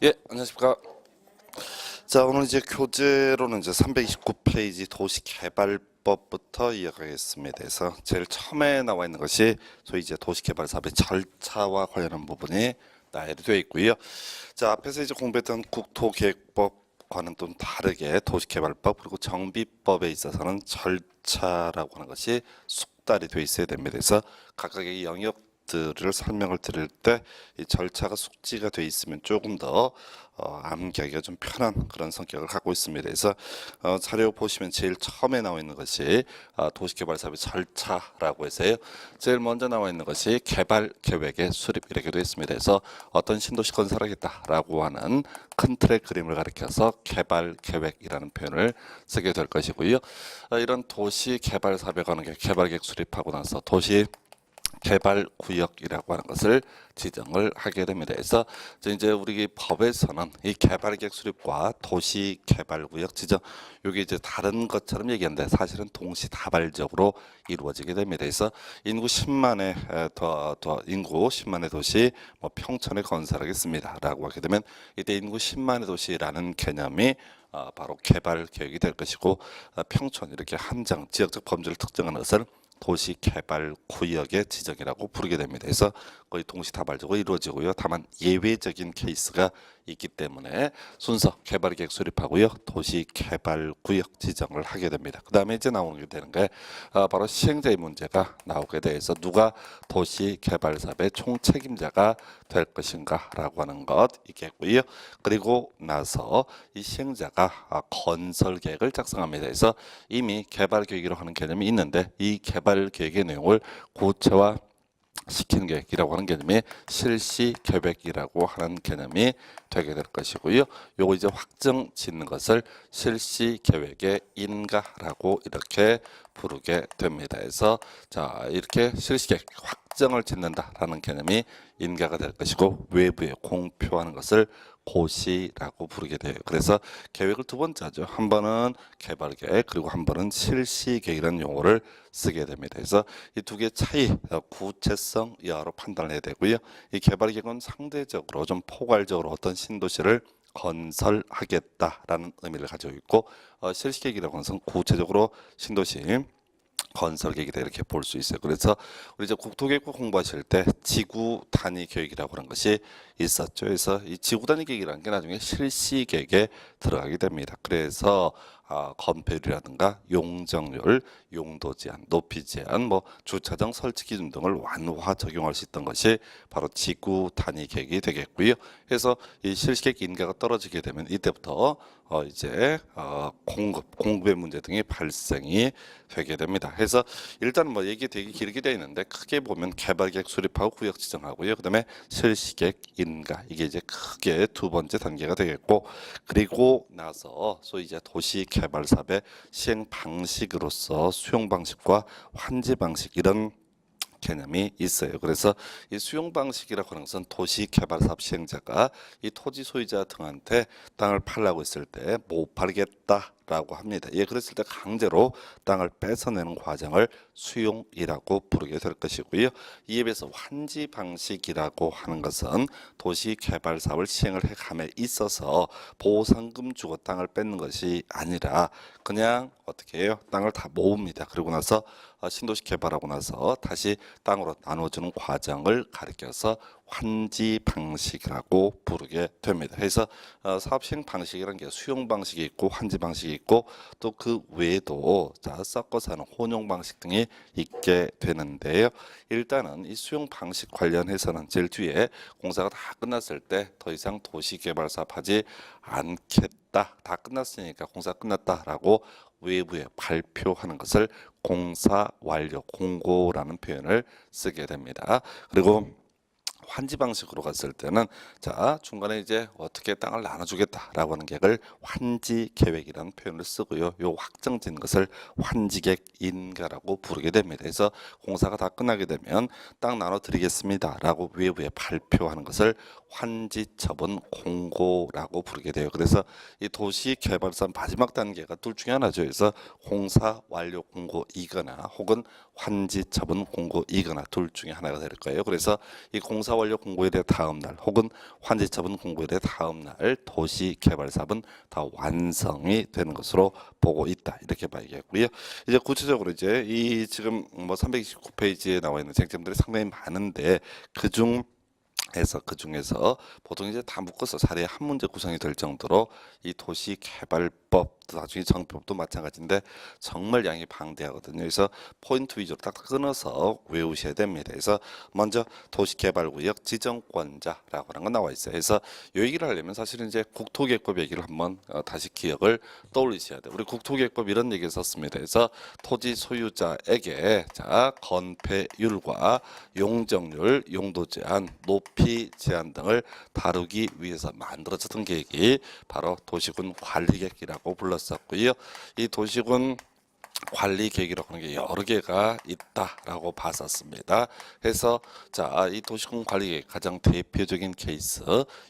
예, 안녕하십니까. 자, 오늘 이제 교재로는 이제 329페이지 도시개발법부터 이어가겠습니다. 그래서 제일 처음에 나와 있는 것이 소위 이제 도시개발 사업의 절차와 관련한 부분이 나열되어 있고요. 자, 앞에서 이제 공부했던 국토계획법과는 좀 다르게 도시개발법 그리고 정비법에 있어서는 절차라고 하는 것이 숙달이 되어 있어야 됩니다. 그래서 각각의 영역들을 설명을 드릴 때 이 절차가 숙지가 되어 있으면 조금 더 암기하기가 좀 편한 그런 성격을 갖고 있습니다. 그래서 자료 보시면 제일 처음에 나와 있는 것이 도시개발 사업의 절차라고 해서요. 제일 먼저 나와 있는 것이 개발 계획의 수립 이렇게 되어 있습니다. 그래서 어떤 신도시 건설하겠다라고 하는 큰 틀의 그림을 가리켜서 개발 계획이라는 표현을 쓰게 될 것이고요. 이런 도시 개발 사업에 관한 개발 계획 수립하고 나서 도시 개발 구역이라고 하는 것을 지정을 하게 됩니다. 그래서 이제 우리 법에서는 이 개발 계획 수립과 도시 개발 구역 지정 이게 이제 다른 것처럼 얘기하는데 사실은 동시다발적으로 이루어지게 됩니다. 그래서 인구 10만의 인구 10만의 도시 뭐 평촌에 건설하겠습니다라고 하게 되면 이때 인구 10만의 도시라는 개념이 바로 개발 계획이 될 것이고 평촌 이렇게 한정 지역적 범주를 특정하는 것을 도시개발구역의 지정이라고 부르게 됩니다. 그래서 거의 동시다발적으로 이루어지고요. 다만 예외적인 케이스가 있기 때문에 순서 개발계획 수립하고요. 도시개발구역 지정을 하게 됩니다. 그 다음에 이제 나오는 게 되는 게 바로 시행자의 문제가 나오게 돼서 누가 도시개발사업의 총책임자가 될 것인가 라고 하는 것 있겠고요. 그리고 나서 이 시행자가 건설계획을 작성합니다. 그래서 이미 개발계획이라고 하는 개념이 있는데 이 개발계획의 내용을 구체화 시키는 계획이라고 하는 개념이 실시 계획이라고 하는 개념이 되게 될 것이고요. 요거 이제 확정 짓는 것을 실시 계획의 인가라고 이렇게 부르게 됩니다. 그래서 자, 이렇게 실시 계획 확정을 짓는다라는 개념이 인가가 될 것이고 외부에 공표하는 것을 고시라고 부르게 돼요. 그래서 계획을 두 번째 하죠. 한 번은 개발 계획 그리고 한 번은 실시 계획이라는 용어를 쓰게 됩니다. 그래서 이 두 개의 차이, 구체성 여하로 판단을 해야 되고요. 이 개발 계획은 상대적으로 좀 포괄적으로 어떤 신도시를 건설하겠다라는 의미를 가지고 있고 실시 계획이라고 하는 것은 구체적으로 신도시 건설 계획이다 이렇게 볼 수 있어요. 그래서 우리 이제 국토계획부 공부하실 때 지구 단위 계획이라고 하는 것이 있었죠. 그래서 이 지구 단위 계획이라는 게 나중에 실시 계획에 들어가게 됩니다. 그래서 건폐율이라든가 용적률, 용도 제한, 높이 제한, 뭐 주차장 설치 기준 등을 완화 적용할 수 있던 것이 바로 지구 단위 계획이 되겠고요. 그래서 이 실시 계획 인가가 떨어지게 되면 이때부터 이제 공급의 문제 등이 발생이 되게 됩니다. 그래서 일단 뭐 얘기 되게 길게 되어 있는데 크게 보면 개발 계획 수립하고 구역 지정하고요. 그다음에 실시 계획 인가 이게 이제 크게 두 번째 단계가 되겠고 그리고 나서 소위 이제 도시 개발 사업의 시행 방식으로서 수용 방식과 환지 방식 이런 개념이 있어요. 그래서 이 수용 방식이라고 하는 것은 도시 개발 사업 시행자가 이 토지 소유자 등한테 땅을 팔라고 했을 때 못 팔겠다라고 합니다. 예, 그랬을 때 강제로 땅을 뺏어내는 과정을 수용이라고 부르게 될 것이고요. 이에 비해서 환지 방식이라고 하는 것은 도시 개발 사업을 시행을 해감에 있어서 보상금 주고 땅을 뺏는 것이 아니라 그냥 어떻게 해요? 땅을 다 모읍니다. 그리고 나서 신도시 개발하고 나서 다시 땅으로 나눠주는 과정을 가리켜서 환지 방식이라고 부르게 됩니다. 그래서 사업 시행 방식이라는 게 수용 방식이 있고 환지 방식이 있고 또 그 외에도 섞어서 하는 혼용 방식 등이 있게 되는데요. 일단은 이 수용 방식 관련해서는 제일 뒤에 공사가 다 끝났을 때 더 이상 도시개발 사업 하지 않겠다. 다 끝났으니까 공사 끝났다라고 외부에 발표하는 것을 공사 완료 공고라는 표현을 쓰게 됩니다. 그리고 환지 방식으로 갔을 때는 자 중간에 이제 어떻게 땅을 나눠주겠다라고 하는 계획을 환지 계획이라는 표현을 쓰고요. 요 확정된 것을 환지계획 인가라고 부르게 됩니다. 그래서 공사가 다 끝나게 되면 땅 나눠드리겠습니다라고 외부에 발표하는 것을 환지 처분 공고라고 부르게 돼요. 그래서 이 도시 개발사 마지막 단계가 둘 중에 하나죠. 그래서 공사 완료 공고이거나 혹은 환지 처분 공고이거나 둘 중에 하나가 될 거예요. 그래서 이 공사 공사 완료 공고일의 다음 날 혹은 환지 처분 공고일의 다음 날 도시개발 사업은 다 완성이 되는 것으로 보고 있다. 이렇게 봐야겠고요. 이제 구체적으로 이제 이 지금 뭐 329페이지에 나와 있는 쟁점들이 상당히 많은데 그 중에서 보통 이제 다 묶어서 사례 한 문제 구성이 될 정도로 이 도시개발법 나중에 정법도 마찬가지인데 정말 양이 방대하거든요. 그래서 포인트 위주로 딱 끊어서 외우셔야 됩니다. 그래서 먼저 도시개발구역 지정권자라고 하는 거 나와 있어요. 그래서 이 얘기를 하려면 사실은 이제 국토계획법 얘기를 한번 다시 기억을 떠올리셔야 돼요. 우리 국토계획법 이런 얘기 썼습니다. 그래서 토지 소유자에게 건폐율과 용적률, 용도 제한, 높이 제한 등을 다루기 위해서 만들어졌던 계획이 바로 도시군 관리계획이라고 불렀었고요. 이 도시군 관리 계획이라고 하는 게 여러 개가 있다라고 봤었습니다. 그래서 이 도시군 관리 계획 가장 대표적인 케이스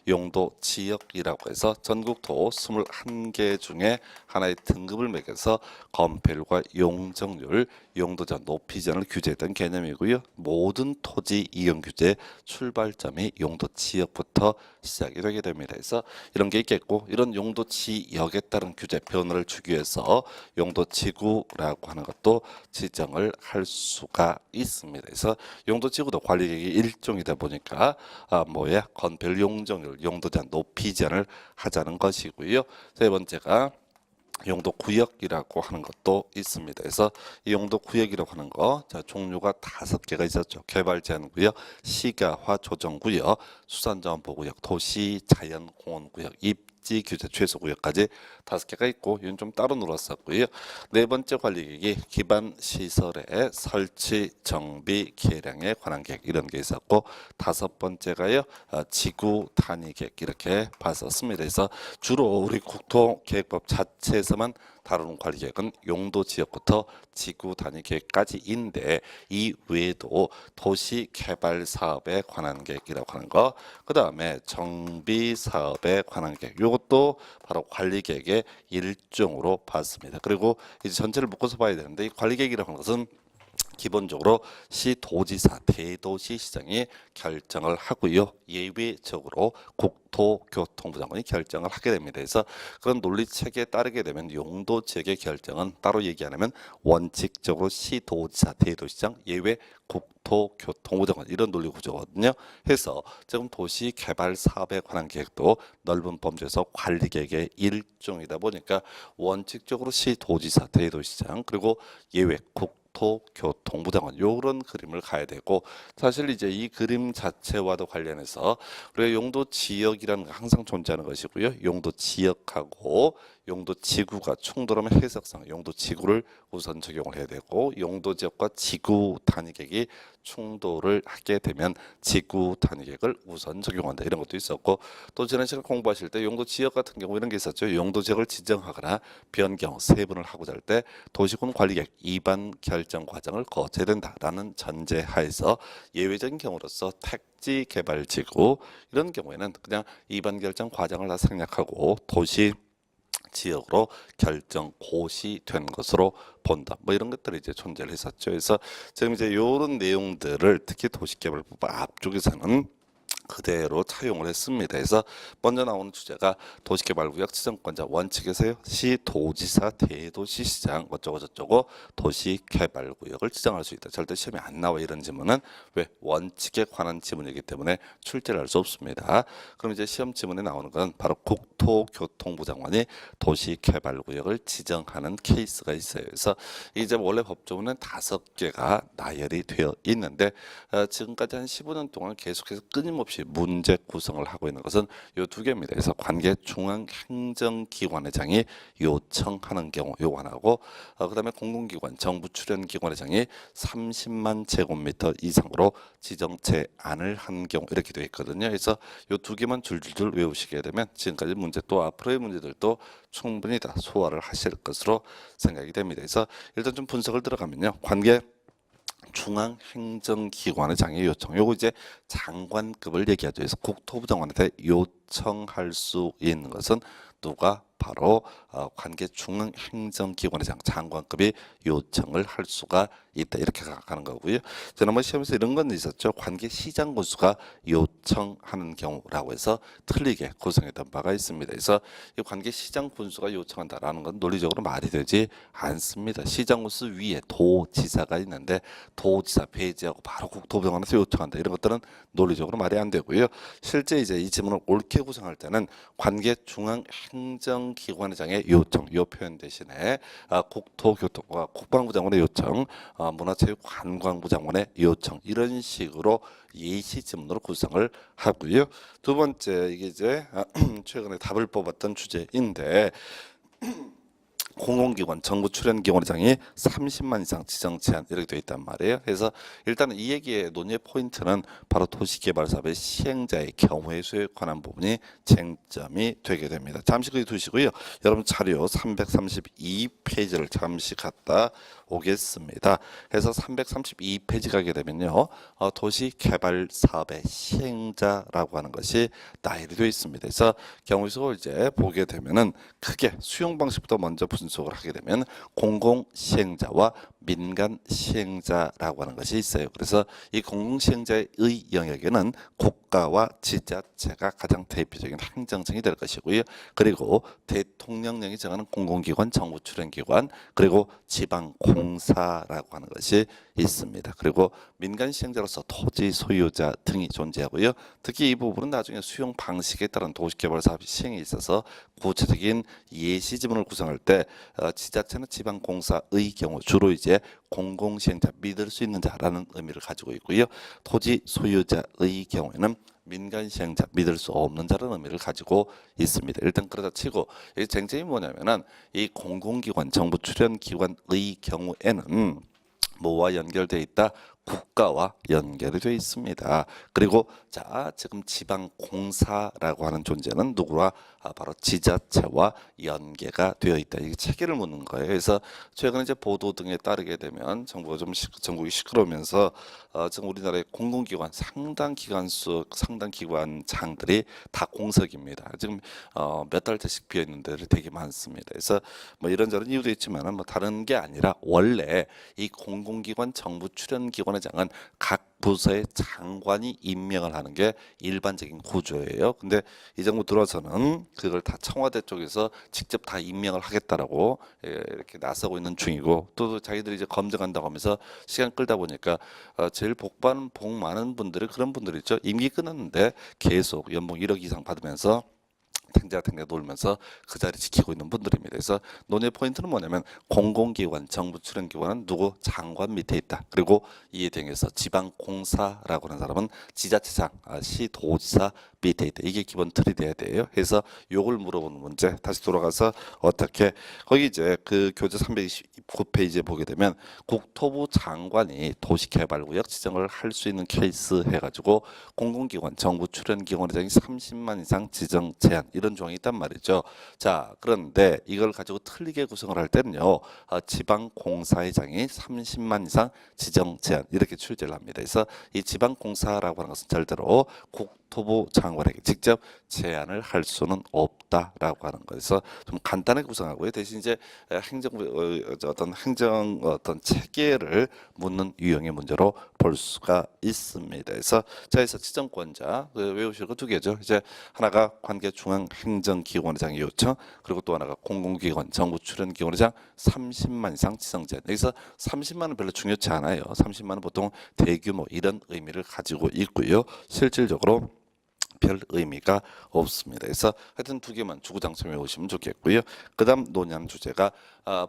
용도 지역이라고 해서 전국토 21개 중에 하나의 등급을 매겨서 건폐율과 용적률, 용도 제한, 높이 제한을 규제했던 개념이고요. 모든 토지 이용 규제 출발점이 용도 지역부터 시작이 되게 됩니다. 그래서 이런 게 있겠고 이런 용도 지역에 따른 규제 변화를 주기 위해서 용도 지구라고 하는 것도 지정을 할 수가 있습니다. 그래서 용도 지구도 관리 계획의 일종이다 보니까 건폐율, 용적률, 용도 제한, 높이 제한을 하자는 것이고요. 세 번째가 용도 구역이라고 하는 것도 있습니다. 그래서 이 용도 구역이라고 하는 거 종류가 5개가 있었죠. 개발 제한 구역, 시가화 조정 구역, 수산자원 보호구역, 도시 자연 공원 구역, 입지 규제 최소 구역까지 5개가 있고 이건 좀 따로 놀았었고요. 네 번째 관리 계획이 기반 시설의 설치, 정비, 개량에 관한 계획 이런 게 있었고 다섯 번째가요. 지구 단위 계획 이렇게 봤었습니다. 그래서 주로 우리 국토계획법 자체에서만 다루는 관리 계획은 용도 지역부터 지구 단위 계획까지인데 이 외에도 도시 개발 사업에 관한 계획이라고 하는 거, 그 다음에 정비 사업에 관한 계획, 이것도 바로 관리 계획의 일종으로 봤습니다. 그리고 이제 전체를 묶어서 봐야 되는데 이 관리 계획이라고 하는 것은 기본적으로 시도지사, 대도시시장이 결정을 하고요. 예외적으로 국토교통부 장관이 결정을 하게 됩니다. 그래서 그런 논리체계에 따르게 되면 용도 지역의 결정은 따로 얘기 안 하면 원칙적으로 시도지사, 대도시장, 예외 국토교통부 장관 이런 논리 구조거든요. 해서 지금 도시 개발 사업에 관한 계획도 넓은 범주에서 관리 계획의 일종이다 보니까 원칙적으로 시도지사, 대도시장 그리고 예외 국토교통부 장관 이런 그림을 가야 되고 사실 이제 이 그림 자체와도 관련해서 우리가 용도 지역이라는 거 항상 존재하는 것이고요. 용도 지역하고 용도 지구가 충돌하면 해석상 용도 지구를 우선 적용을 해야 되고 용도 지역과 지구 단위 계획이 충돌을 하게 되면 지구 단위 계획을 우선 적용한다 이런 것도 있었고 또 지난 시간 공부하실 때 용도 지역 같은 경우 이런 게 있었죠. 용도 지역을 지정하거나 변경 세분을 하고자 할 때 도시군 관리계획 이반 결정 과정을 거쳐야 된다라는 전제하에서 예외적인 경우로서 택지 개발 지구 이런 경우에는 그냥 이반 결정 과정을 다 생략하고 도시 지역으로 결정 고시된 것으로 본다. 뭐 이런 것들이 이제 존재를 했었죠. 그래서 지금 이제 이런 내용들을 특히 도시개발법 앞쪽에서는 그대로 차용을 했습니다. 그래서 먼저 나오는 주제가 도시개발구역 지정권자 원칙에서요. 시도지사, 대도시시장 어쩌고 저쩌고 도시개발구역을 지정할 수 있다. 절대 시험에 안 나와 이런 지문은 왜 원칙에 관한 지문이기 때문에 출제를 할 수 없습니다. 그럼 이제 시험 지문에 나오는 건 바로 국토교통부 장관이 도시개발구역을 지정하는 케이스가 있어요. 그래서 이제 원래 법조문은 5개가 나열이 되어 있는데 지금까지 한 15년 동안 계속해서 끊임없이 문제 구성을 하고 있는 것은 이 2개입니다. 그래서 관계 중앙행정기관회장이 요청하는 경우 요거 하나고 그다음에 공공기관 정부 출연기관회장이 30만 제곱미터 이상으로 지정 제안을 한 경우 이렇게 되어 있거든요. 그래서 이 2개만 줄줄줄 외우시게 되면 지금까지 문제 또 앞으로의 문제들도 충분히 다 소화를 하실 것으로 생각이 됩니다. 그래서 일단 좀 분석을 들어가면요. 관계 중앙행정기관의 장애 요청 요거 이제 장관급을 얘기하죠. 그래서 국토부 장관한테 요청할 수 있는 것은 누가 바로 관계 중앙행정기관장 장관급이 요청을 할 수가 있다 이렇게 가는 거고요. 지난번 시험에서 이런 건 있었죠. 관계시장 군수가 요청하는 경우라고 해서 틀리게 구성했던 바가 있습니다. 그래서 이 관계시장 군수가 요청한다라는 건 논리적으로 말이 되지 않습니다. 시장 군수 위에 도지사가 있는데 도지사 배제하고 바로 국토부장관에서 요청한다 이런 것들은 논리적으로 말이 안 되고요. 실제 이제 이 지문을 옳게 구성할 때는 관계 중앙행정기관장의 요청 요 표현 대신에 국토교통과 국방부 장관의 요청, 문화체육관광부 장관의 요청 이런 식으로 예시 지문으로 구성을 하고요. 두 번째 이게 이제 최근에 답을 뽑았던 주제인데. 공공기관 정부 출연기관장이 30만 이상 지정 제한 이렇게 되어 있단 말이에요. 그래서 일단은 이 얘기의 논의의 포인트는 바로 도시개발사업의 시행자의 경우의 수에 관한 부분이 쟁점이 되게 됩니다. 잠시 거기 두시고요. 여러분 자료 332페이지를 잠시 갖다 오겠습니다. 그래서 332페이지 가게 되면요. 도시개발사업의 시행자라고 하는 것이 나열이 되어 있습니다. 그래서 경우의 수를 이제 보게 되면은 크게 수용 방식부터 먼저 분석을 하게 되면 공공시행자와 민간시행자라고 하는 것이 있어요. 그래서 이 공공시행자의 영역에는 국가와 지자체가 가장 대표적인 행정청이 될 것이고요. 그리고 대통령령이 정하는 공공기관, 정부 출연기관, 그리고 지방공사라고 하는 것이 있습니다. 그리고 민간시행자로서 토지 소유자 등이 존재하고요. 특히 이 부분은 나중에 수용 방식에 따른 도시개발사업 시행에 있어서 구체적인 예시 지문을 구성할 때 지자체는 지방공사의 경우 주로 이제 공공시행자 믿을 수 있는 자라는 의미를 가지고 있고요. 토지 소유자의 경우에는 민간시행자 믿을 수 없는 자라는 의미를 가지고 있습니다. 일단 그러다 치고 이 쟁점이 뭐냐면은 이 공공기관 정부 출연기관의 경우에는 뭐와 연결되어 있다? 국가와 연결이 되어 있습니다. 그리고 자 지금 지방공사라고 하는 존재는 누구와 바로 지자체와 연계가 되어 있다. 이게 체계를 묻는 거예요. 그래서 최근 이제 보도 등에 따르게 되면 정부가 좀 전국이 시끄러우면서 지금 우리나라의 공공기관 상당 기관장들이 다 공석입니다. 지금 몇 달째씩 비어 있는 데를 되게 많습니다. 그래서 뭐 이런저런 이유도 있지만은 뭐 다른 게 아니라 원래 이 공공기관 정부 출연기관의장은 각 부서의 장관이 임명을 하는 게 일반적인 구조예요. 근데 이 정부 들어서는 그걸 다 청와대 쪽에서 직접 다 임명을 하겠다라고 이렇게 나서고 있는 중이고 또 자기들이 이제 검증한다고 하면서 시간 끌다 보니까 제일 복 많은 분들이 그런 분들이 있죠. 임기 끊었는데 계속 연봉 1억 이상 받으면서 탱자탱자 놀면서 그 자리 지키고 있는 분들입니다. 그래서 논의 포인트는 뭐냐면 공공기관, 정부 출연기관은 누구 장관 밑에 있다. 그리고 이에 대응해서 지방공사라고 하는 사람은 지자체장, 시도지사 밑에 있다. 이게 기본 틀이 돼야 돼요. 그래서 요걸 물어보는 문제. 다시 돌아가서 어떻게 거기 이제 그 교재 329페이지에 보게 되면 국토부 장관이 도시개발구역 지정을 할 수 있는 케이스 해가지고 공공기관, 정부 출연기관의 30만 이상 지정 제한 이런 조항이 있단 말이죠. 자, 그런데 이걸 가지고 틀리게 구성을 할 때는요. 지방공사의장이 30만 이상 지정 제한 이렇게 출제를 합니다. 그래서 이 지방공사라고 하는 것은 절대로 국토부 장관에게 직접 제안을 할 수는 없다라고 하는 거에서 좀 간단하게 구성하고요. 대신 이제 행정부 어떤 체계를 묻는 유형의 문제로 볼 수가 있습니다. 그래서 자에서 지정권자 외우실 거 두 개죠. 이제 하나가 관계 중앙행정기관의장의 요청, 그리고 또 하나가 공공기관 정부 출연기관의장 30만 이상 지정제한. 여기서 30만은 별로 중요치 않아요. 30만은 보통 대규모 이런 의미를 가지고 있고요. 실질적으로 별 의미가 없습니다. 그래서 하여튼 두 개만 주구장창 외우시면 좋겠고요. 그 다음 논의하는 주제가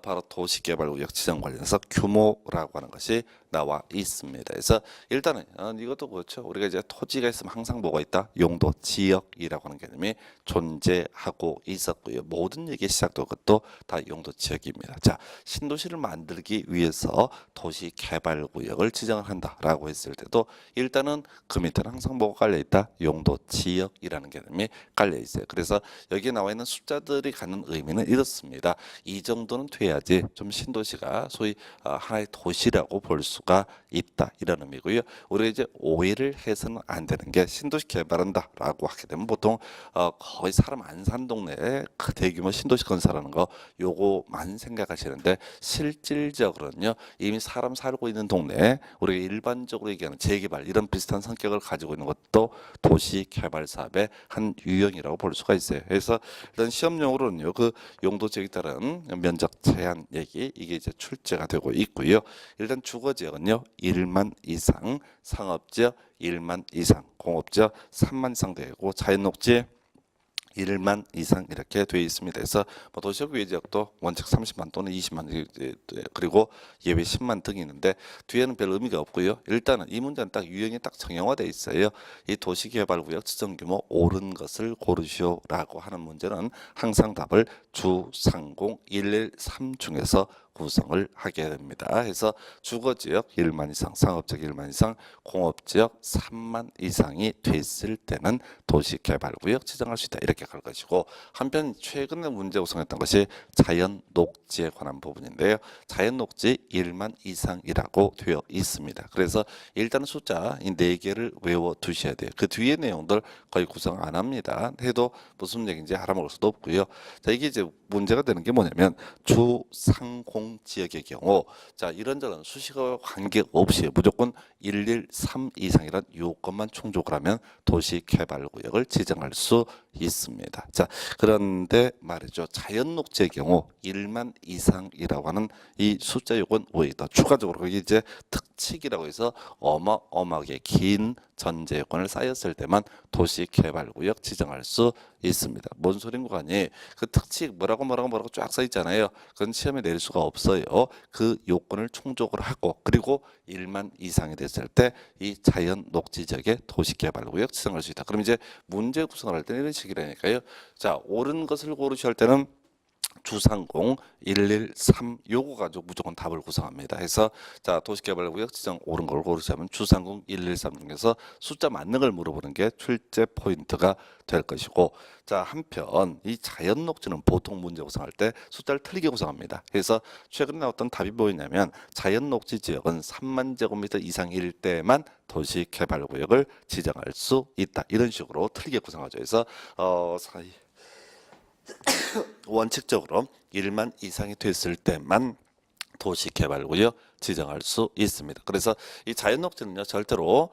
바로 도시개발구역 지정 관련해서 규모라고 하는 것이 나와 있습니다. 그래서 일단은 이것도 그렇죠. 우리가 이제 토지가 있으면 항상 뭐가 있다? 용도, 지역이라고 하는 개념이 존재하고 있었고요. 모든 얘기의 시작도 그것도 다 용도, 지역입니다. 자, 신도시를 만들기 위해서 도시개발구역을 지정을 한다라고 했을 때도 일단은 그 밑에는 항상 뭐가 깔려 있다? 용도, 지역이라는 개념이 깔려 있어요. 그래서 여기에 나와 있는 숫자들이 갖는 의미는 이렇습니다. 이 정도는 정도는 돼야지 좀 신도시가 소위 하나의 도시라고 볼 수가 있다 이런 의미고요. 우리가 이제 오해를 해서는 안 되는 게 신도시 개발한다라고 하게 되면 보통 거의 사람 안 사는 동네에 그 대규모 신도시 건설하는 거 요거만 생각하시는데 실질적으로는요 이미 사람 살고 있는 동네에 우리가 일반적으로 얘기하는 재개발 이런 비슷한 성격을 가지고 있는 것도 도시 개발 사업의 한 유형이라고 볼 수가 있어요. 그래서 일단 시험용으로는요 그 용도 지역에 따른 면적 제한 얘기 이게 이제 출제가 되고 있고요. 일단 주거 지역은요 1만 이상, 상업지역 1만 이상, 공업지역 3만 이상 되고 자연녹지 1만 이상 이렇게 되어 있습니다. 그래서 뭐 도시적 위해 지역도 원칙 30만 또는 20만 그리고 예외 10만 등이 있는데 뒤에는 별 의미가 없고요. 일단은 이 문제는 딱 유형이 딱 정형화되어 있어요. 이 도시개발구역 지정 규모 옳은 것을 고르시오라고 하는 문제는 항상 답을 주상공 113 중에서 구성을 하게 됩니다. 그래서 주거지역 1만 이상, 상업지역 1만 이상, 공업지역 3만 이상이 됐을 때는 도시개발구역 지정할 수 있다. 이렇게 갈 것이고 한편 최근에 문제 구성했던 것이 자연녹지에 관한 부분인데요. 자연녹지 1만 이상이라고 되어 있습니다. 그래서 일단은 숫자 이 4개를 외워두셔야 돼요. 그 뒤에 내용들 거의 구성 안 합니다. 해도 무슨 얘기인지 알아먹을 수도 없고요. 자 이게 이제 문제가 되는 게 뭐냐면 주상공 지역의 경우 자 이런저런 수식어와 관계없이 무조건 113 이상이란 요건만 충족을 하면 도시개발구역을 지정할 수 있습니다. 자 그런데 말이죠. 자연녹지의 경우 1만 이상이라고 하는 이 숫자 요건 외에 더 추가적으로 그게 이제 특칙이라고 해서 어마어마하게 긴 전제 요건을 쌓였을 때만 도시개발구역 지정할 수 있습니다. 뭔 소린 거 아니? 그 특칙 뭐라고 쫙 써 있잖아요. 그건 시험에 낼 수가 없어요. 그 요건을 충족을 하고 그리고 1만 이상이 됐을 때 이 자연 녹지 지역에 도시개발구역 지정할 수 있다. 그럼 이제 문제 구성을 할 때는 이런 식이라니까요. 자, 옳은 것을 고르셔야 할 때는 주상공 113 요거 가지고 무조건 답을 구성합니다. 해서 자 도시개발구역 지정 옳은 걸 고르시면 주상공 113 중에서 숫자 맞는 걸 물어보는 게 출제 포인트가 될 것이고 자 한편 이 자연녹지는 보통 문제 구성할 때 숫자를 틀리게 구성합니다. 그래서 최근에 나왔던 답이 뭐였냐면 자연녹지 지역은 3만 제곱미터 이상일 때만 도시개발구역을 지정할 수 있다. 이런 식으로 틀리게 구성하죠. 그래서 원칙적으로 1만 이상이 됐을 때만 도시개발구역 지정할 수 있습니다. 그래서 이 자연녹지는요 절대로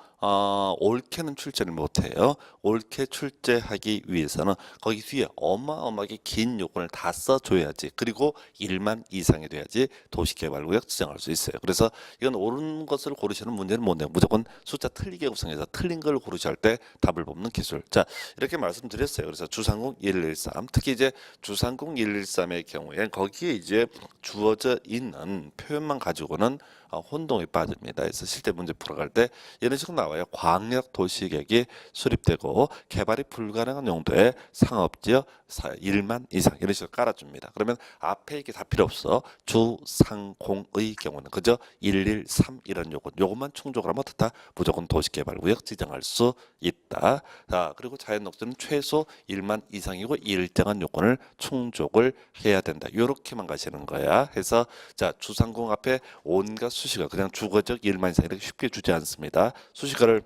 옳게는 출제를 못해요. 옳게 출제하기 위해서는 거기 뒤에 어마어마하게 긴 요건을 다 써줘야지 그리고 1만 이상이 돼야지 도시개발구역 지정할 수 있어요. 그래서 이건 옳은 것을 고르시는 문제는 뭔데요? 무조건 숫자 틀리게 구성해서 틀린 걸 고르셔야 할 때 답을 뽑는 기술. 자 이렇게 말씀드렸어요. 그래서 주상공 113 특히 이제 주상공 113의 경우에 거기에 이제 주어져 있는 표현만 가지고는 혼동에 빠집니다. 그래서 실제 문제 풀어갈 때 이런 식으로 나와요. 광역 도시계획이 수립되고 개발이 불가능한 용도의 상업지역 1만 이상 이런 식으로 깔아줍니다. 그러면 앞에 이게 다 필요 없어. 주상공의 경우는 그저 113 이런 요것만 충족을 하면 어떻다? 무조건 도시개발구역 지정할 수 있다. 자 그리고 자연녹지는 최소 1만 이상이고 일정한 요건을 충족을 해야 된다. 이렇게만 가시는 거야. 해서 자 주상공 앞에 온갖 수식어 그냥 주거적 1만 이상 이렇게 쉽게 주지 않습니다. 수식어를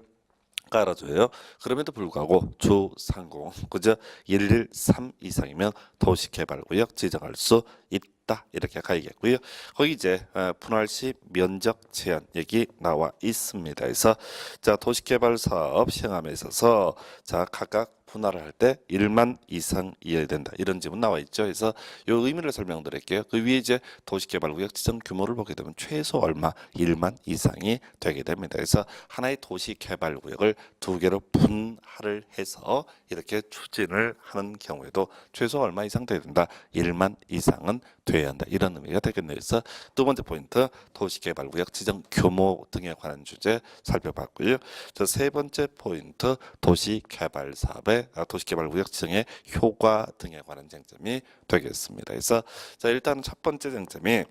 깔아줘요. 그럼에도 불구하고 주상공 그저 113 이상이면 도시개발구역 지정할 수 있다. 이렇게 가야겠고요. 거기 이제 분할시 면적 제한 얘기 나와 있습니다. 그래서 자 도시개발 사업 시행함에 있어서 자 각각 분할을 할 때 1만 이상이어야 된다. 이런 지문 나와 있죠. 그래서 요 의미를 설명드릴게요. 그 위에 이제 도시개발구역 지정 규모를 보게 되면 최소 얼마 1만 이상이 되게 됩니다. 그래서 하나의 도시개발구역을 2개로 분할을 해서 이렇게 추진을 하는 경우에도 최소 얼마 이상 돼야 된다. 1만 이상은 돼야 한다. 이런 의미가 되겠네요. 그래서 두 번째 포인트 도시개발구역 지정 규모 등에 관한 주제 살펴봤고요. 세 번째 포인트 도시개발 사업의 도시개발구역 지정의 효과 등에 관한 쟁점이 되겠습니다. 그래서 자 일단 첫 번째 쟁점이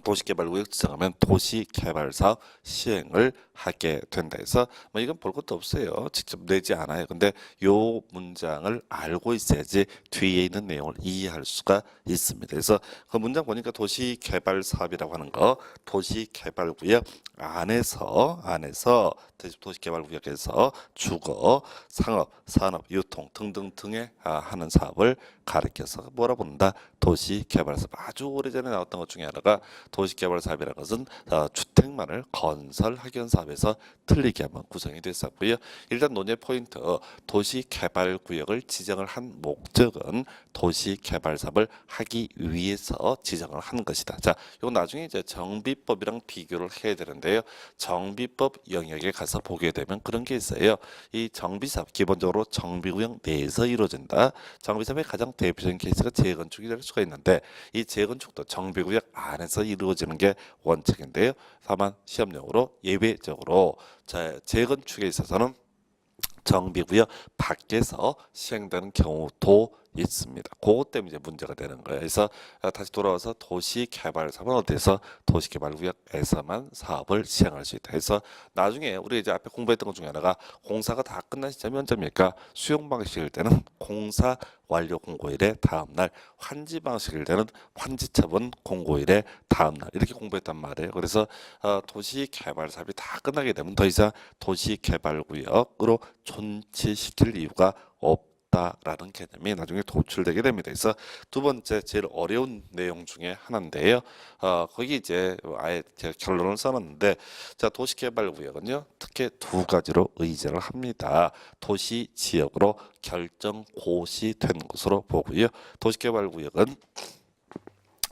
도시개발구역 지정하면 도시개발사업 시행을 하게 된다 해서 뭐 이건 볼 것도 없어요. 직접 내지 않아요. 근데 요 문장을 알고 있어야지 뒤에 있는 내용을 이해할 수가 있습니다. 그래서 그 문장 보니까 도시개발사업이라고 하는 거 도시개발구역 안에서 도시개발구역에서 주거, 상업, 산업, 유통 등등등의 하는 사업을 가리켜서 뭐라 부른다? 도시개발사업. 아주 오래전에 나왔던 것 중에 하나가 도시개발 사업이라는 것은 주택만을 건설 학연 사업에서 틀리게 한번 구성이 됐었고요. 일단 논의 포인트 도시개발구역을 지정을 한 목적은 도시개발 사업을 하기 위해서 지정을 한 것이다. 자, 이거 나중에 이제 정비법이랑 비교를 해야 되는데요. 정비법 영역에 가서 보게 되면 그런 게 있어요. 이 정비사업 기본적으로 정비구역 내에서 이루어진다. 정비사업의 가장 대표적인 케이스가 재건축이 될 수가 있는데 이 재건축도 정비구역 안에서 이루어지는 게 원칙인데요. 다만 시험용으로 예외적으로 재건축에 있어서는 정비구역 밖에서 시행되는 경우도 있습니다. 그것 때문에 이제 문제가 되는 거예요. 그래서 다시 돌아와서 도시개발 사업은 어디서 도시개발구역에서만 사업을 시행할 수 있다. 그래서 나중에 우리 이제 앞에 공부했던 것 중에 하나가 공사가 다 끝난 시점이 언제입니까? 수용 방식일 때는 공사 완료 공고일의 다음날, 환지 방식일 때는 환지 처분 공고일의 다음날 이렇게 공부했단 말이에요. 그래서 도시개발 사업이 다 끝나게 되면 더 이상 도시개발구역으로 존치시킬 이유가 없다라는 개념이 나중에 도출되게 됩니다. 그래서 두 번째 제일 어려운 내용 중에 하나인데요. 거기 이제 아예 제가 결론을 써놨는데, 자 도시개발구역은요 특히 두 가지로 의제를 합니다. 도시 지역으로 결정 고시된 것으로 보고요. 도시개발구역은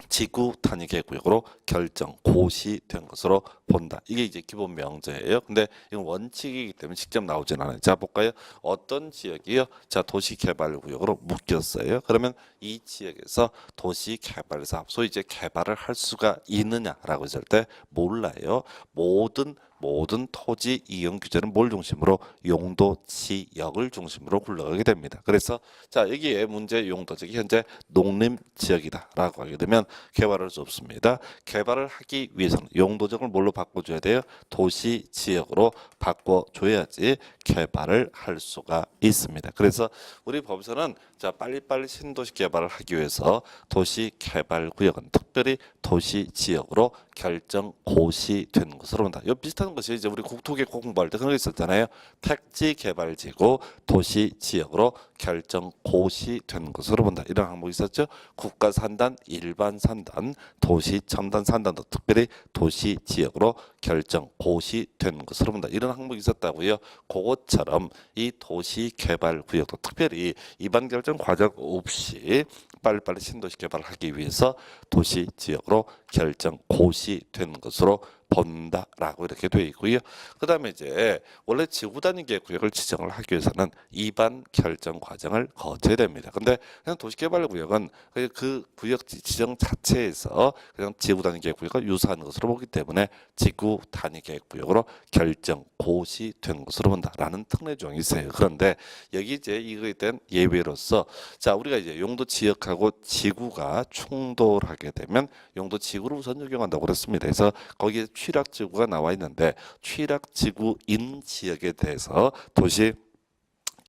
지구 단위계 구역으로 결정 고시된 것으로 본다. 이게 이제 기본 명제예요. 근데 이건 원칙이기 때문에 직접 나오진 않아요. 자 볼까요? 어떤 지역이요? 자 도시개발구역으로 묶였어요. 그러면 이 지역에서 도시개발사업, 소위 이제 개발을 할 수가 있느냐라고 했을 때 몰라요. 모든 토지 이용 규제는 뭘 중심으로? 용도 지역을 중심으로 굴러가게 됩니다. 그래서 자 여기에 문제 용도적이 현재 농림 지역이다라고 하게 되면 개발할 수 없습니다. 개발을 하기 위해서는 용도적을 뭘로 바꿔줘야 돼요? 도시 지역으로 바꿔줘야지 개발을 할 수가 있습니다. 그래서 우리 법에서는 자 빨리빨리 신도시 개발을 하기 위해서 도시개발구역은 특별히 도시 지역으로 결정 고시된 것으로 본다. 이 비슷한 것이 이제 우리 국토계획 공부할 때 그런 거 있었잖아요. 택지 개발지구 도시 지역으로 결정 고시된 것으로 본다. 이런 항목이 있었죠. 국가 산단, 일반 산단, 도시 첨단 산단도 특별히 도시 지역으로 결정 고시된 것으로 본다. 이런 항목이 있었다고요. 그것처럼 이 도시 개발 구역도 특별히 이반 결정 과정 없이 빨리빨리 신도시 개발을 하기 위해서 도시 지역으로 결정 고시된 것으로 본다라고 이렇게 되어 있고요. 그 다음에 이제 원래 지구 단위계 구역을 지정을 하기 위해서는 이반 결정 과정을 거쳐야 됩니다. 근데 그냥 도시개발구역은 그 구역 지정 자체에서 그냥 지구 단위계 구역과 유사한 것으로 보기 때문에 지구 단위계 구역으로 결정 고시된 것으로 본다라는 특례 조항이 있어요. 그런데 여기 이제 이거에 대한 예외로서 자 우리가 이제 용도 지역하고 지구가 충돌하게 되면 용도 지구를 우선 적용한다고 그랬습니다. 그래서 거기에 취락지구가 나와 있는데 취락지구인 지역에 대해서 도시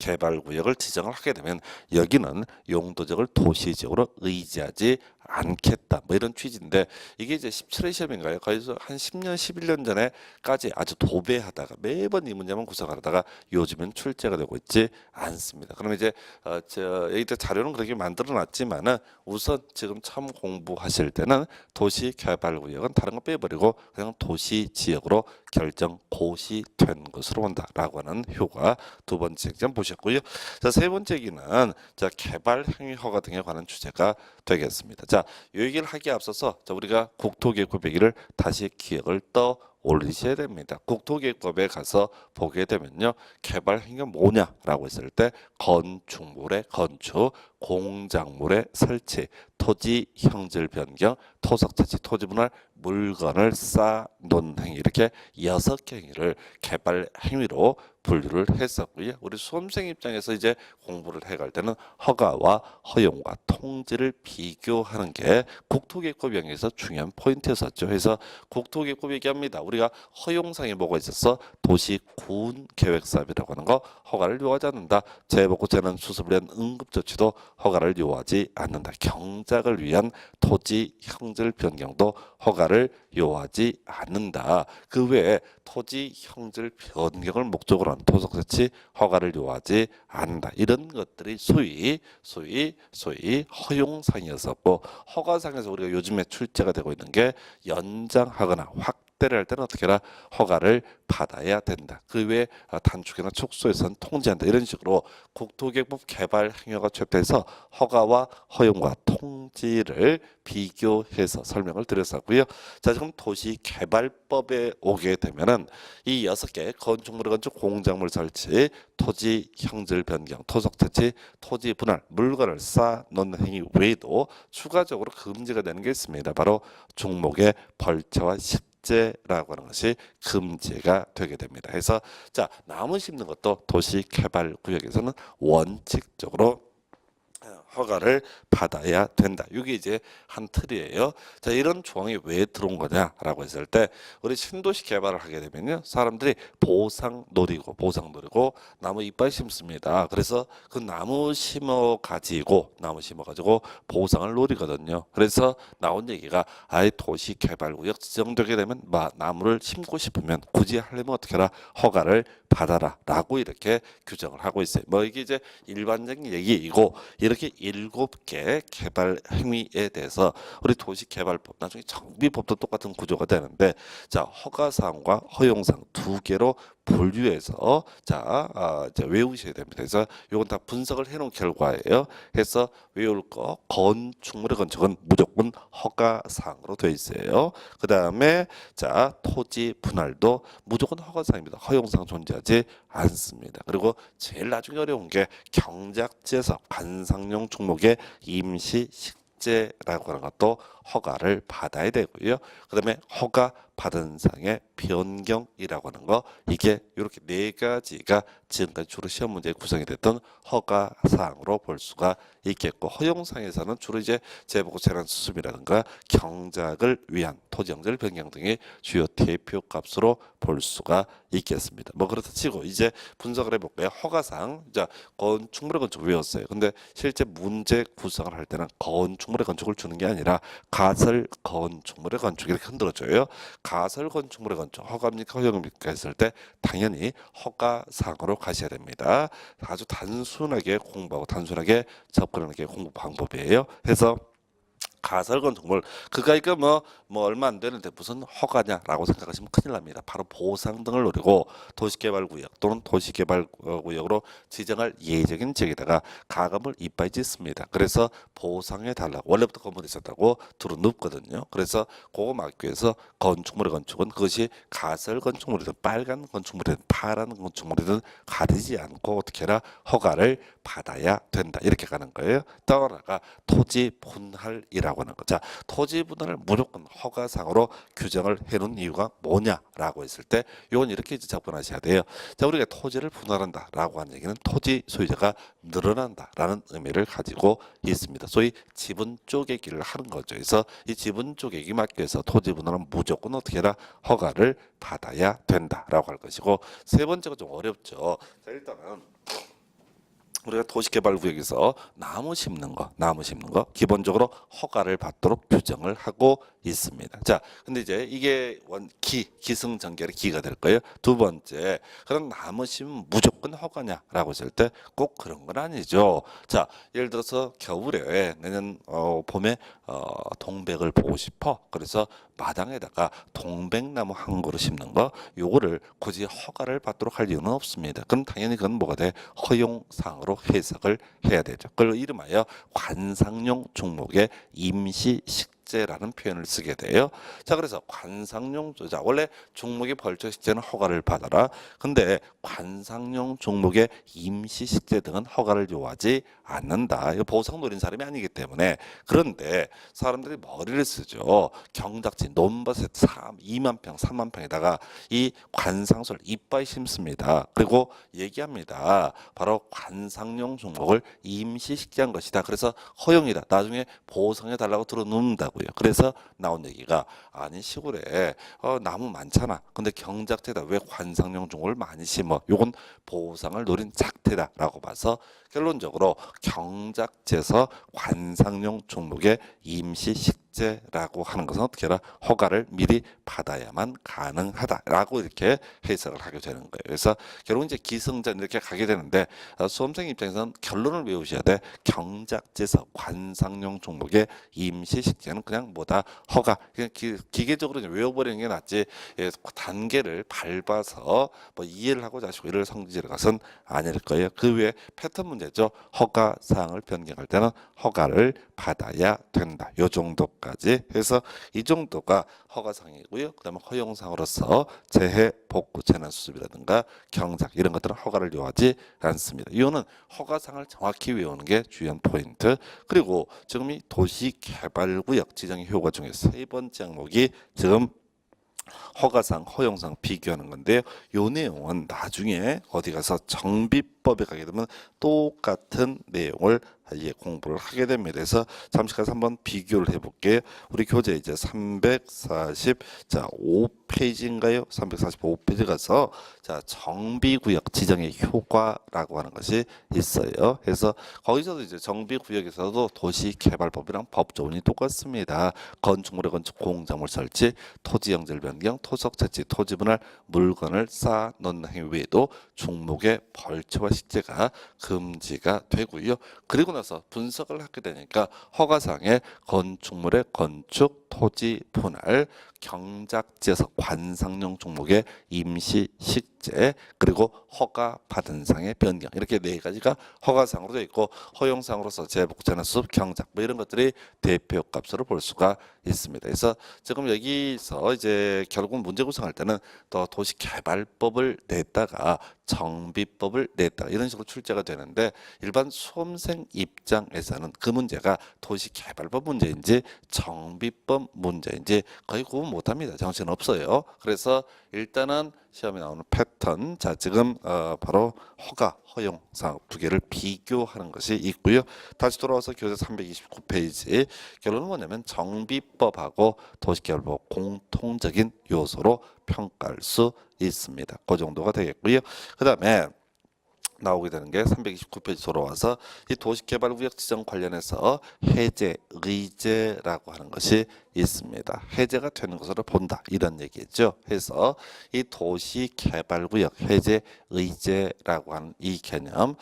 개발구역을 지정을 하게 되면 여기는 용도적을 도시지역으로 의지하지 않겠다 뭐 이런 취지인데 이게 이제 17회 시험인가요? 거기서 한 10년 11년 전에까지 아주 도배하다가 매번 이 문제만 구성하다가 요즘은 출제가 되고 있지 않습니다. 그러면 이제 여기 자료는 그렇게 만들어 놨지만은 우선 지금 처음 공부하실 때는 도시개발구역은 다른 거 빼버리고 그냥 도시지역으로 결정 고시된 것으로 본다라고 하는 효과 두 번째 점 보셨고요. 자, 세 번째 기는 자 개발 행위 허가 등에 관한 주제가 되겠습니다. 자, 이 얘기를 하기에 앞서서 자, 우리가 국토계획법 얘기를 다시 기억을 올리셔야 됩니다. 국토계획법에 가서 보게 되면요. 개발 행위가 뭐냐라고 했을 때 건축물의 건축, 공작물의 설치, 토지 형질 변경, 토속 채취, 토지 분할, 물건을 쌓는 행위 이렇게 6개 행위를 개발 행위로 분류를 했었고요. 우리 수험생 입장에서 이제 공부를 해갈 때는 허가와 허용과 통지를 비교하는 게 국토기획법 영역에서 중요한 포인트였었죠. 그래서 국토기획법 얘기합니다. 우리가 허용사항이 뭐가 있었어? 도시군 계획사업이라고 하는 거 허가를 요하지 않는다. 재보고 재난 수습을 위한 응급조치도 허가를 요하지 않는다. 경작을 위한 토지 형질 변경도 허가를 요하지 않는다. 그 외에 토지 형질 변경을 목적으로 한 토속 설치 허가를 요하지 않는다. 이런 것들이 소위 허용상이었었고, 허가상에서 우리가 요즘에 출제가 되고 있는 게 연장하거나 확대를 할 때는 어떻게 해라? 허가를 받아야 된다. 그 외에 단축이나 촉수에서는 통지한다. 이런 식으로 국토기획법 개발 행위가 채택해서 허가와 허용과 통지를 비교해서 설명을 드렸었고요. 자, 지금 도시개발법에 오게 되면은 이 6개 건축물, 건축, 공작물 설치, 토지 형질 변경, 토속 채취, 토지 분할, 물건을 쌓는 행위 외에도 추가적으로 금지가 되는 게 있습니다. 바로 종목의 벌채와 식재라고 하는 것이 금지가 되게 됩니다. 그래서 자, 나무 심는 것도 도시개발구역에서는 원칙적으로 허가를 받아야 된다. 이게 이제 한 틀이에요. 자, 이런 조항이 왜 들어온 거냐라고 했을 때 우리 신도시 개발을 하게 되면요, 사람들이 보상 노리고 나무 이빨 심습니다. 그래서 그 나무 심어 가지고 보상을 노리거든요. 그래서 나온 얘기가 아예 도시 개발구역 지정되게 되면 나무를 심고 싶으면 굳이 하려면 어떻게 해라? 허가를 받아라라고 이렇게 규정을 하고 있어요. 뭐 이게 이제 일반적인 얘기이고, 이렇게 7개 개발 행위에 대해서 우리 도시개발법, 나중에 정비법도 똑같은 구조가 되는데, 자, 허가사항과 허용사항 2개로 분류해서 이제 외우셔야 됩니다. 그래서 이건 다 분석을 해놓은 결과예요. 해서 외울 거, 건축물의 건축은 무조건 허가사항으로 되어 있어요. 그 다음에 자, 토지 분할도 무조건 허가사항입니다. 허용사항 존재하지 않습니다. 그리고 제일 나중에 어려운 게 경작지에서 관상용 종목의 임시 식재라고 하는 것도 허가를 받아야 되고요. 그 다음에 허가 받은 상의 변경이라고 하는 거, 이게 이렇게 4가지가 지금까지 주로 시험 문제에 구성이 됐던 허가 사항으로 볼 수가 있겠고, 허용상에서는 주로 이제 재보고 재난 수습이라든가 경작을 위한 토지 형질 변경 등의 주요 대표 값으로 볼 수가 있겠습니다. 뭐 그렇다 치고 이제 분석을 해볼까요? 허가상, 자, 건축물의 건축 외웠어요. 근데 실제 문제 구성을 할 때는 건축물의 건축을 주는 게 아니라 가설 건축물의 건축 이렇게 흔들어줘요. 가설 건축물의 건축 허가입니까 허용입니까 했을 때 당연히 허가상으로 가셔야 됩니다. 아주 단순하게 공부하고 단순하게 접근하는 게 공부 방법이에요. 그래서 가설 건축물, 그가 이거 뭐 얼마 안 되는데 무슨 허가냐라고 생각하시면 큰일 납니다. 바로 보상 등을 노리고 도시개발구역 또는 도시개발구역으로 지정할 예정인 지역에다가 가금을 이빠이 짓습니다. 그래서 보상해 달라고, 원래부터 건물이 있었다고 두루 눕거든요. 그래서 그거 막기 위해서 건축물의 건축은 그것이 가설 건축물이든 빨간 건축물이든 파란 건축물이든 가리지 않고 어떻게 해라? 허가를 받아야 된다. 이렇게 가는 거예요. 또 하나가 토지 분할이라고 하는 거. 자, 토지 분할을 무조건 허가상으로 규정을 해놓은 이유가 뭐냐라고 했을 때 이건 이렇게 접근하셔야 돼요. 자, 우리가 토지를 분할한다라고 하는 얘기는 토지 소유자가 늘어난다라는 의미를 가지고 있습니다. 소위 지분 쪼개기를 하는 거죠. 그래서 이 지분 쪼개기 막기 위해서 토지 분할은 무조건 어떻게 해라? 허가를 받아야 된다라고 할 것이고, 세 번째가 좀 어렵죠. 자, 일단은 우리가 도시개발구역에서 나무 심는 거 기본적으로 허가를 받도록 규정을 하고 있습니다. 자, 근데 이제 이게 기승전결의 기가 될 거예요. 두 번째, 그럼 나무 심으면 무조건 허가냐라고 했을 때 꼭 그런 건 아니죠. 자, 예를 들어서 겨울에 내년 봄에 동백을 보고 싶어. 그래서 마당에다가 동백나무 한 그루 심는 거, 요거를 굳이 허가를 받도록 할 이유는 없습니다. 그럼 당연히 그건 뭐가 돼? 허용사항으로 해석을 해야 되죠. 그걸 이름하여 관상용 종목의 임시 식재 식재라는 표현을 쓰게 돼요. 자, 그래서 관상용 자 원래 종목의 벌초 식재는 허가를 받아라. 근데 관상용 종목의 임시 식재 등은 허가를 요하지 않는다. 이거 보상 노린 사람이 아니기 때문에. 그런데 사람들이 머리를 쓰죠. 경작지 논밭에 2만 평, 3만 평에다가 이 관상소를 이빠이 심습니다. 그리고 얘기합니다. 바로 관상용 종목을 임시 식재한 것이다. 그래서 허용이다. 나중에 보상해 달라고 들어놓는다고요. 그래서 나온 얘기가 아니 시골에 나무 많잖아. 근데 경작지에다 왜 관상용 종목을 많이 심어? 요건 보상을 노린 작태다라고 봐서 결론적으로 경작지에서 관상용 종목의 임시 식재라고 하는 것은 어떻게 해라? 허가를 미리 받아야만 가능하다라고 이렇게 해석을 하게 되는 거예요. 그래서 결국 이제 기승전 이렇게 가게 되는데 수험생 입장에서는 결론을 외우셔야 돼. 경작지에서 관상용 종목의 임시 식재는 그냥 뭐다? 허가. 그냥 기계적으로 외워버리는 게 낫지. 예, 단계를 밟아서 뭐 이해를 하고 자시고 이를 성질을 것은 아닐 거예요. 그 외에 패턴 문제죠. 허가 사항을 변경할 때는 허가를 받아야 된다. 요 정도까지 해서 이 정도가 허가사항이고요. 그다음에 허용사항으로서 재해 복구 재난 수습이라든가 경작 이런 것들은 허가를 요하지 않습니다. 이거는 허가사항을 정확히 외우는 게 중요한 포인트. 그리고 지금 이 도시개발구역 지정의 효과 중에 세 번째 항목이 지금 허가상, 허용상 비교하는 건데요. 요 내용은 나중에 어디 가서 정비법에 가게 되면 똑같은 내용을 공부를 하게 됩니다. 그래서 잠시 가서 한번 비교를 해볼게요. 우리 교재 이제 345페이지인가요? 345페이지 가서 자 정비구역 지정의 효과라고 하는 것이 있어요. 그래서 거기서도 이제 정비구역에서도 도시개발법이랑 법조문이 똑같습니다. 건축물의 건축, 공작물 설치, 토지 영절 변경, 토속 채취, 토지 분할, 물건을 쌓아 놓는 행위 외에도 종목의 벌초와 식재가 금지가 되고요. 그리고 나서 분석을 하게 되니까 허가상에 건축물의 건축, 토지 분할, 경작지에서 관상용 종목의 임시 식재, 그리고 허가 받은 상의 변경 이렇게 네 가지가 허가상으로 되어 있고 허용상으로서 재복, 재난수습, 경작 뭐 이런 것들이 대표 값으로 볼 수가 있습니다. 그래서 지금 여기서 이제 결국 문제 구성할 때는 또 도시개발법을 냈다가 정비법을 냈다가 이런 식으로 출제가 되는데 일반 수험생 입장에서는 그 문제가 도시개발법 문제인지 정비법 문제인지 거의 구분 못합니다. 정신 없어요. 그래서 일단은 시험에 나오는 패턴 자 지금 바로 허가, 허용상 두 개를 비교하는 것이 있고요. 다시 돌아와서 교재 329페이지 결론은 뭐냐면 정비법하고 도시개발법 공통적인 요소로 평가할 수 있습니다. 그 정도가 되겠고요. 그 다음에 나오게 되는 게 329페이지 돌아와서 이 도시개발구역 지정 관련해서 해제, 의제라고 하는 것이 있습니다. 해제가 되는 것으로 본다 이런 얘기죠. 해서 이 도시개발구역 해제, 의제라고 하는 이 개념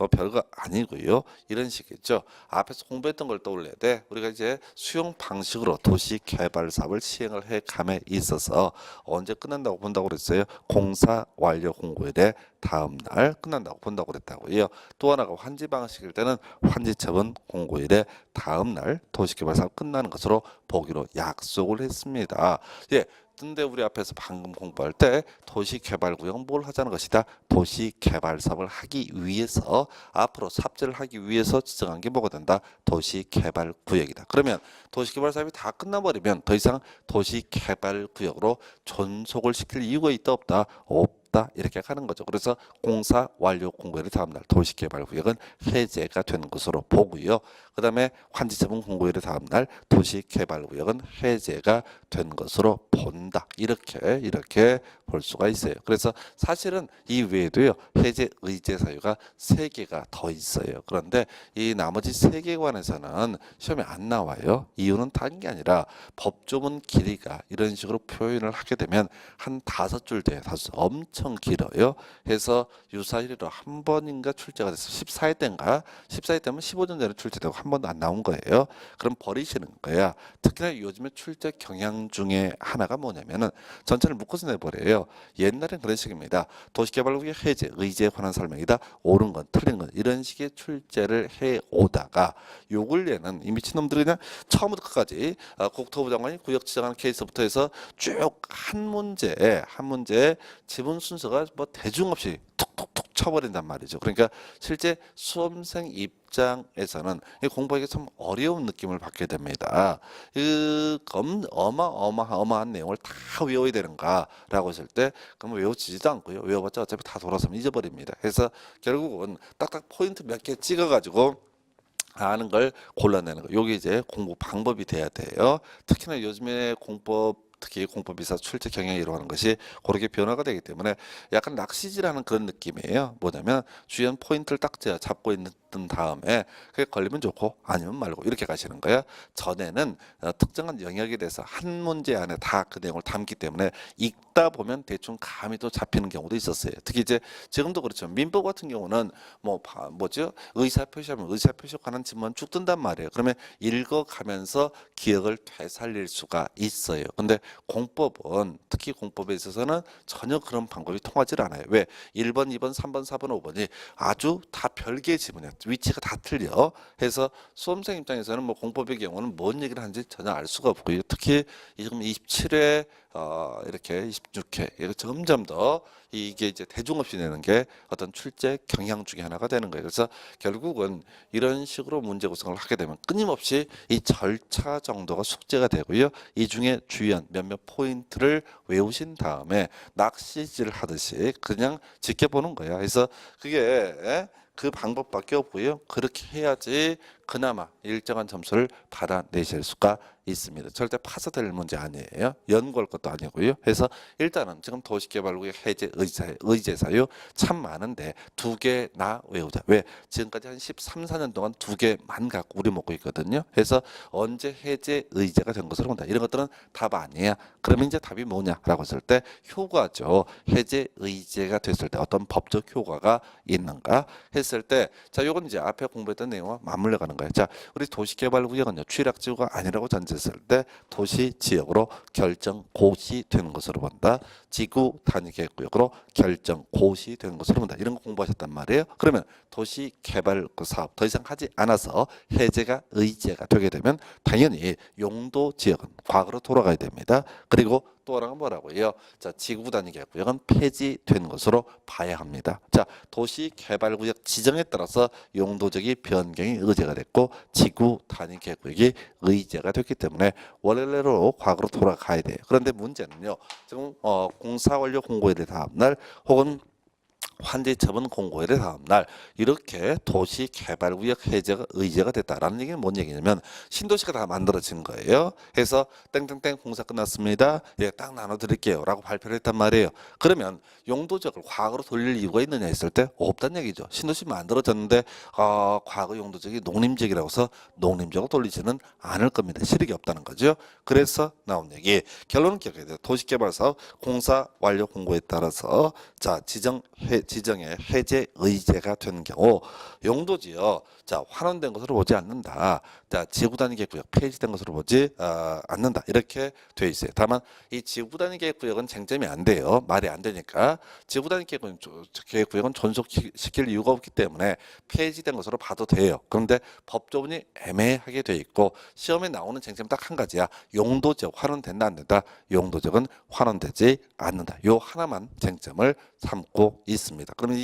별거 아니고요. 이런 식이죠. 앞에서 공부했던 걸 떠올려야 돼. 우리가 이제 수용 방식으로 도시개발 사업을 시행을 해 감에 있어서 언제 끝난다고 본다고 그랬어요? 공사 완료 공고일에 다음 날 끝난다고 본다고 그랬다고요. 또 하나가 환지 방식일 때는 환지 처분 공고일에 다음 날 도시개발 사업 끝나는 것으로 보기로 약속을 했습니다. 예. 근데 우리 앞에서 방금 공부할 때 도시개발구역은 뭘 하자는 것이다. 도시개발 사업을 하기 위해서 앞으로 삽질을 하기 위해서 지정한 게 뭐가 된다. 도시개발구역이다. 그러면 도시개발 사업이 다 끝나버리면 더 이상 도시개발구역으로 존속을 시킬 이유가 있다 없다? 없다 이렇게 가는 거죠. 그래서 공사 완료 공고일의 다음날 도시개발구역은 해제가 되는 것으로 보고요. 그 다음에 환지처분 공고일의 다음날 도시개발구역은 해제가 된 것으로 본다. 이렇게 볼 수가 있어요. 그래서 사실은 이 외에도요 해제 의제 사유가 3개가 더 있어요. 그런데 이 나머지 3개 관해서는 시험에 안 나와요. 이유는 다른 게 아니라 법조문 길이가 이런 식으로 표현을 하게 되면 한 5줄 돼요. 엄청 엄청 길어요. 해서 유사일로 한 번인가 출제가 됐어요. 14회 때인가? 14회 때면 15년 전에 출제되고 한 번도 안 나온 거예요. 그럼 버리시는 거야. 특히나 요즘에 출제 경향 중에 하나가 뭐냐면은 전체를 묶어서 내버려요. 옛날엔 그런 식입니다. 도시개발구역 해제, 의제에 관한 설명이다. 옳은 건 틀린 건 이런 식의 출제를 해 오다가 요 근래는 이 미친놈들이 그냥 처음부터 끝까지 국토부 장관이 구역 지정하는 케이스부터 해서 쭉 한 문제에 지분 순서가 뭐 대중 없이 툭툭툭 쳐버린단 말이죠. 그러니까 실제 수험생 입장에서는 이 공부하기 참 어려운 느낌을 받게 됩니다. 어마어마한 내용을 다 외워야 되는가라고 했을 때 그럼 외워지지도 않고요. 외워봤자 어차피 다 돌아서면 잊어버립니다. 그래서 결국은 딱딱 포인트 몇 개 찍어가지고 아는 걸 골라내는 거. 요게 이제 공부 방법이 돼야 돼요. 특히나 요즘에 특히 공법이사 출제 경향이 이루어가는 것이 그렇게 변화가 되기 때문에 약간 낚시질하는 그런 느낌이에요. 뭐냐면 주연 포인트를 딱 잡고 있는 다음에 그게 걸리면 좋고 아니면 말고 이렇게 가시는 거야. 전에는 특정한 영역에 대해서 한 문제 안에 다 그 내용을 담기 때문에 읽다 보면 대충 감이 또 잡히는 경우도 있었어요. 특히 이제 지금도 그렇죠. 민법 같은 경우는 뭐죠? 의사표시하면 의사표시에 관한 지문 쭉 뜬단 말이에요. 그러면 읽어가면서 기억을 되살릴 수가 있어요. 근데 공법은 특히 공법에 있어서는 전혀 그런 방법이 통하지 않아요. 왜? 1번, 2번, 3번, 4번, 5번이 아주 다 별개의 지문이에요. 위치가 다 틀려. 해서 수험생 입장에서는 뭐 공법의 경우는 뭔 얘기를 하는지 전혀 알 수가 없고요. 특히 지금 27회 이렇게 26회 이렇게 점점 더 이게 이제 대중 없이 내는 게 어떤 출제 경향 중에 하나가 되는 거예요. 그래서 결국은 이런 식으로 문제 구성을 하게 되면 끊임없이 이 절차 정도가 숙제가 되고요. 이 중에 주연 몇몇 포인트를 외우신 다음에 낚시질 하듯이 그냥 지켜보는 거야. 그래서 그게 그 방법밖에 없고요. 그렇게 해야지 그나마 일정한 점수를 받아내실 수가 있습니다. 절대 파서될 문제 아니에요. 연구할 것도 아니고요. 그래서 일단은 지금 도시개발구역 해제 의제사유 참 많은데 두 개나 외우자. 왜? 지금까지 한 13, 14년 동안 두 개만 갖고 우리 먹고 있거든요. 그래서 언제 해제 의제가 된 것으로 본다. 이런 것들은 답 아니야. 그러면 이제 답이 뭐냐라고 했을 때 효과죠. 해제 의제가 됐을 때 어떤 법적 효과가 있는가 했을 때 자, 요건 이제 앞에 공부했던 내용과 맞물려 가는 거예요. 자, 우리 도시개발구역은요. 취락지구가 아니라고 전제했을 때 도시지역으로 결정고시 되는 것으로 본다. 지구 단위 계획구역으로 결정고시 되는 것으로 본다. 이런 거 공부하셨단 말이에요. 그러면 도시개발 사업 더 이상 하지 않아서 해제가 의제가 되게 되면 당연히 용도 지역은 과거로 돌아가야 됩니다. 그리고 또 하나가 뭐라고요? 자, 지구 단위 계획구역은 폐지된 것으로 봐야 합니다. 자, 도시개발구역 지정에 따라서 용도적인 변경이 의제가 됐고 지구 단위 계획구역이 의제가 됐기 때문에 원래대로 과거로 돌아가야 돼요. 그런데 문제는요. 지금 공사 완료 공고일의 다음 날 혹은 환지 처분 공고일의 다음 날 이렇게 도시개발구역 해제가 의제가 됐다라는 얘기는 뭔 얘기냐면 신도시가 다 만들어진 거예요. 해서 땡땡땡 공사 끝났습니다. 예, 딱 나눠드릴게요 라고 발표를 했단 말이에요. 그러면 용도적을 과거로 돌릴 이유가 있느냐 했을 때 없다는 얘기죠. 신도시 만들어졌는데 과거 용도적이 농림지역이라고 해서 농림지역으로 돌리지는 않을 겁니다. 실익이 없다는 거죠. 그래서 나온 얘기 결론은 기억해야 돼요. 도시개발사업 공사 완료 공고에 따라서 자 지정의 해제 의제가 되는 경우 용도지요. 자, 환원된 것으로 보지 않는다. 자, 지구 단위 계획구역 폐지된 것으로 보지 않는다. 이렇게 돼 있어요. 다만 이 지구 단위 계획구역은 쟁점이 안 돼요. 말이 안 되니까 지구 단위 계획구역은 존속시킬 이유가 없기 때문에 폐지된 것으로 봐도 돼요. 그런데 법조문이 애매하게 돼 있고 시험에 나오는 쟁점 딱 한 가지야. 용도지역 환원된다 안 된다. 용도지역은 환원되지 않는다. 요 하나만 쟁점을 삼고 있습니다. 그러면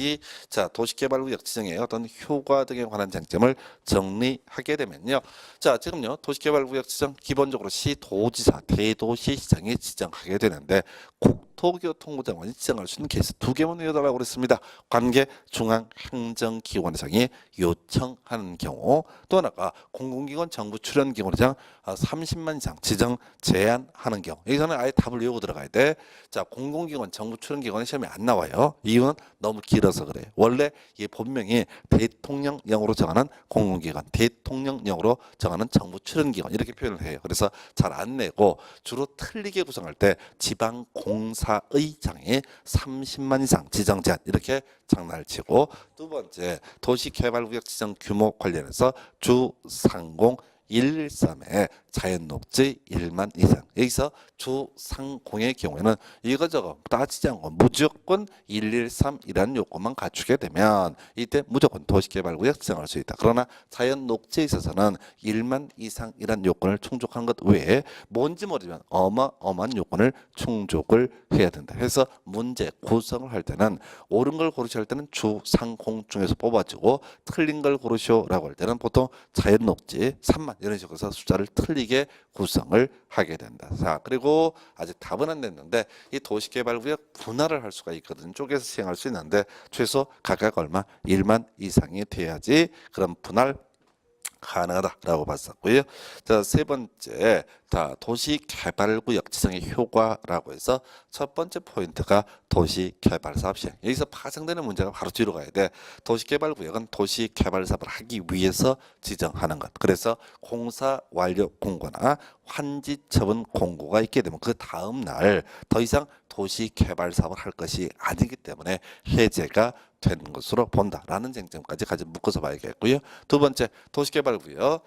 자, 도시개발구역 지정의 어떤 효과 등에 관한 쟁점을 정리하게 되면요. 자, 지금요. 도시개발구역 지정 기본적으로 시도지사, 대도시시장이 지정하게 되는데 국토교통부 장관이 지정할 수 있는 케이스 두 개만 외워달라고 그랬습니다. 관계 중앙행정기관장이 요청하는 경우 또 하나가 공공기관 정부 출연기관장 30만 이상 지정 제한하는 경우 여기서는 아예 답을 외우고 들어가야 돼. 자, 공공기관 정부 출연기관이 시험에 안 나와요. 이유는 너무 길어서 그래요. 원래 이 본명이 대통령령으로 정하는 공공기관, 대통령령으로 정하는 정부 출연기관 이렇게 표현을 해요. 그래서 잘 안 내고 주로 틀리게 구성할 때 지방공사 공사의 장이 30만 이상 지정 제한 이렇게 장난을 치고, 두 번째 도시개발구역 지정 규모 관련해서 주상공 113에 자연녹지 1만 이상. 여기서 주상공의 경우에는 이거저거 따지지 않고 무조건 113이라는 요건만 갖추게 되면 이때 무조건 도시개발구역 지정할 수 있다. 그러나 자연녹지에 있어서는 1만 이상이라는 요건을 충족한 것 외에 뭔지 모르지만 어마어마한 요건을 충족을 해야 된다. 그래서 문제 구성을 할 때는 옳은 걸 고르셔 할 때는 주상공 중에서 뽑아주고, 틀린 걸 고르시오라고 할 때는 보통 자연녹지 3만 이런 식으로 해서 숫자를 틀리게 구성을 하게 된다. 자, 그리고 아직 답은 안 됐는데 이 도시개발구역 분할을 할 수가 있거든요. 쪼개서 시행할 수 있는데 최소 각각 얼마? 1만 이상이 돼야지 그런 분할 가능하다라고 봤었고요. 자, 세 번째, 도시개발구역 지정의 효과라고 해서 첫 번째 포인트가 도시개발사업 시행. 여기서 파생되는 문제가 바로 뒤로 가야 돼. 도시개발구역은 도시개발사업을 하기 위해서 지정하는 것. 그래서 공사 완료 공고나 환지 처분 공고가 있게 되면 그 다음 날 더 이상 도시개발사업을 할 것이 아니기 때문에 해제가 되는 것으로 본다라는 쟁점까지 같이 묶어서 봐야겠고요. 두 번째, 도시개발구역,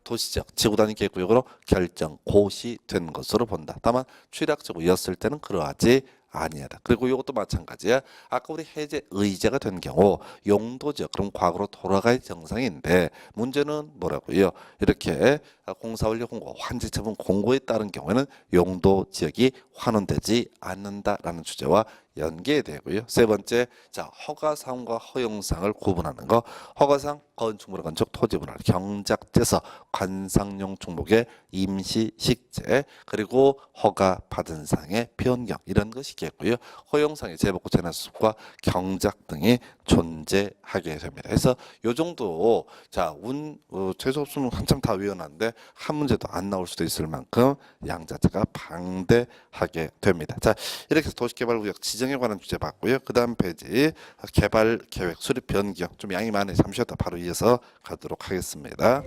도시적 지구단위 계획구역으로 결정 고시된 것으로 본다. 다만 취락적이었을 때는 그러하지 아니하다. 그리고 이것도 마찬가지야. 아까 우리 해제 의제가 된 경우 용도적, 그럼 과거로 돌아갈 정상인데 문제는 뭐라고요? 이렇게 공사완료 공고, 환지처분 공고에 따른 경우에는 용도 지역이 환원되지 않는다라는 주제와 연계되고요. 세 번째, 허가사항과 허용사항을 구분하는 거. 허가사항, 건축물, 건축, 토지분할, 경작제서, 관상용 종목의 임시식재, 그리고 허가 받은 사항의 변경 이런 것이 있겠고요. 허용사항의 재복구, 재난수습과 경작 등이 존재하게 됩니다. 그래서 요 정도 재수 없으면 한참 다 외워놨는데 한 문제도 안 나올 수도 있을 만큼 양 자체가 방대하게 됩니다. 자, 이렇게 해서 도시개발구역 지정에 관한 주제 봤고요. 그 다음 페이지 개발계획 수립 변경, 좀 양이 많아요. 잠시 후에 바로 이어서 가도록 하겠습니다.